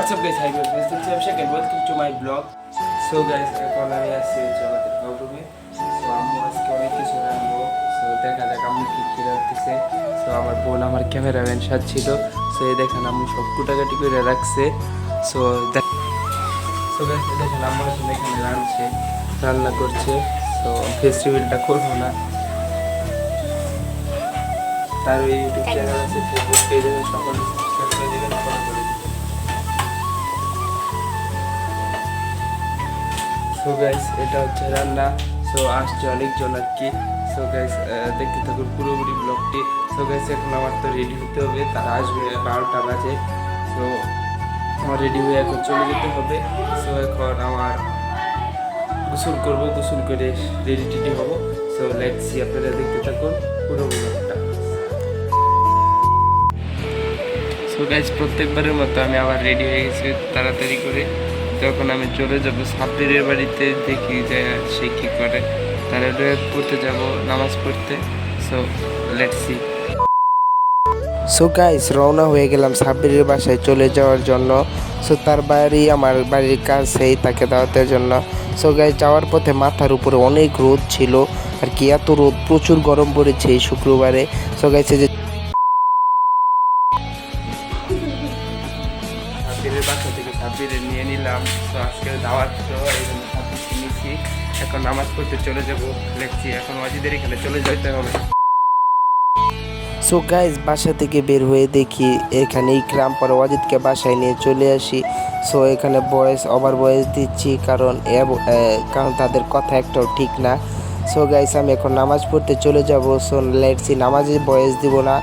What's up guys, hi guys, this is Abhishek and welcome to my vlog. So guys, এখন আমি আসছি হচ্ছে আমাদের বাথরুমে। সো আম্মু আজকে অনেক কিছু রান্নবো। সো দেখা যাক আম্মু কি কি রাখতেছে। সো আমার বোন আমার ক্যামেরাম্যান সাজছিল। সো এই দেখেন আম্মু সব কুটাকাটি করে রাখছে। সো গাইস দেখেন আম্মু আসলে এখানে রান্না করছে। সো ফেস্টিভ্যালটা করবো না, তার ওই ইউটিউব চ্যানেল আছে, ফেসবুক পেজ আছে, সকল সাবস্ক্রাইব করে দিবেন, ফলো করে দিবেন। সো গাইস এটা হচ্ছে রান্না। সো আসছে অনেকজন আর কি। সো গাইস দেখতে থাকুন পুরোপুরি ব্লগটি। সো গাইস এখন আমার তো রেডি হতে হবে, তারা আসবে 12টা বাজে। সো আমার রেডি হয়ে এখন চলে যেতে হবে। সো এখন আমার গোসল করবো, গোসল করে রেডি টেডি হবো। সো লেটস সি, আপনারা দেখতে থাকুন পুরো ব্লগটা। সো গাইস প্রত্যেকবারের মতো আমি আবার রেডি হয়ে গেছি তাড়াতাড়ি করে। তখন আমি চলে যাব সাব্বিরের বাড়িতে, দেখি যে সে কী করে। তারা ড্রাইভ করতে যাব নামাজ পড়তে। So let's see. So guys রওনা হয়ে গেলাম সাব্বিরের বাসায় চলে যাওয়ার জন্য। সো তার বাড়ি আমার বাড়ির কাছেই, তাকে দাওয়াতের জন্য। সো গাইস যাওয়ার পথে মাথার উপরে অনেক রোদ ছিল আর কি, এত রোদ, প্রচুর গরম পড়েছে এই শুক্রবারে। সো গাইস এই যে সাব্বিরের বাসা থেকে সাব্বিরে নিয়ে নিলাম। তো আজকে দাওয়াত, তো এই জন্য সাব্বিরকে নিয়েছি। এখন নামাজ পড়তে চলে যাব। লেটস সি, এখন ওয়াজিদের এখানে চলে যেতে হবে। সো গাইস বাসা থেকে বের হয়ে দেখি এখানে ইকরাম, পরে ওয়াজিদকে বাসায় নিয়ে চলে আসি। সো এখানে ওভার ভয়েস দিচ্ছি কারণ তাদের কথা একটাও ঠিক না। সো গাইস আমি এখন নামাজ পড়তে চলে যাব। সো লেটস সি, নামাজে ভয়েস দিব না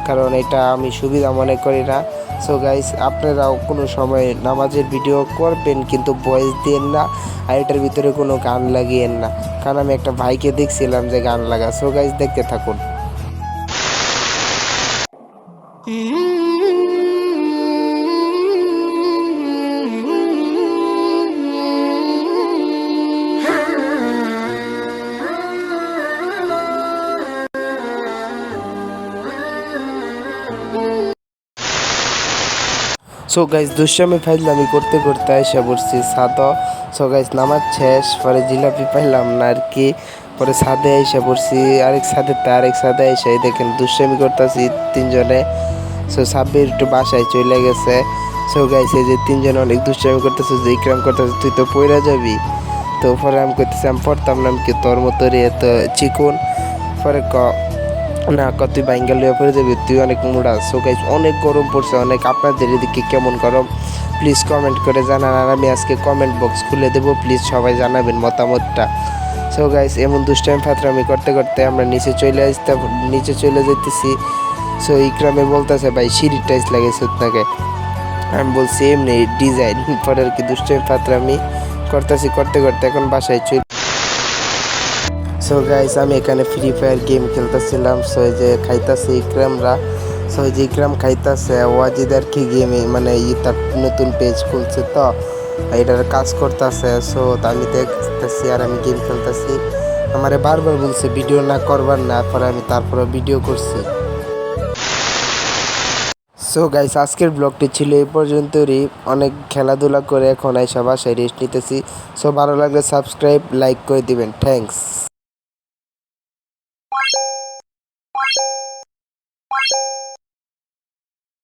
কারণ এটা আমি সুবিধা মনে করি না। সো গাইস আপনারাও কোনো সময় নামাজের ভিডিও করবেন কিন্তু ভয়েস দিয়েন না, আর এটার ভিতরে কোনো গান লাগিয়েন না, কারণ আমি একটা ভাইকে দেখছিলাম যে গান লাগা। সো গাইস দেখতে থাকুন। সো গাইস দুষ্টামি ফাইজলামি করতে করতে আইসা পড়ছি ছাদ। সো গাইস নামাজ শেষ, পরে জিলাপি পাইলাম না আর কি, পরে ছাদে আইসা পড়ছি, আরেক ছাদে আইসা এই দেখেন দুষ্টামি করতেছি তিনজনে। সো সাব্বির একটু বাসায় চলে গেছে। সো গাইস এই যে তিনজনে অনেক দুষ্টামি করতেছে, যে ইকরাম করতেছে তুই তো পইরা যাবি। তো পরে আমি করতেছি আমি পড়তাম না, কি তোর মতো রে তো চিকুন। পরে না তুই বাইঙ্গাল হয়ে পড়ে যাবি, তুই অনেক মুড়া। সো গাইস অনেক গরম পড়ছে অনেক। আপনাদের এদিকে কেমন গরম প্লিজ কমেন্ট করে জানান, আর আমি আজকে কমেন্ট বক্স খুলে দেবো, প্লিজ সবাই জানাবেন মতামতটা। সো গাইস এমন দুষ্টাইম ফাতরামি করতে করতে আমরা নিচে চলে যেতেছি। সো ইকরামে বলতেছে ভাই সিঁড়ির টাইস লাগাইছে আপনাকে, আমি বলছি এমনি ডিজাইন। পরে আর কি দুষ্টাইম ফাতরামি করতে করতে এখন বাসায় চলে। সো গাইস আমি এখানে ফ্রি ফায়ার গেম খেলতেছিলাম। সো এই যে খাইতাছে ইকরামরা। সো এই যে ইকরাম খাইতাছে, ওয়াজিদ আর কি গেমে মানে তার নতুন পেজ খুলছে, তো এটার কাজ করতেছে। সো আমি দেখতেছি আর আমি গেম খেলতেছি। আমারে বারবার বলছে ভিডিও না করবার না, তারপরে ভিডিও করছি। সো গাইস আজকের ব্লগটি ছিল এই পর্যন্তই। অনেক খেলাধুলা করে এখন আইসা বাসায় রেস্ট নিতেছি। সো ভালো লাগলে সাবস্ক্রাইব লাইক করে দিবেন, থ্যাঙ্কস।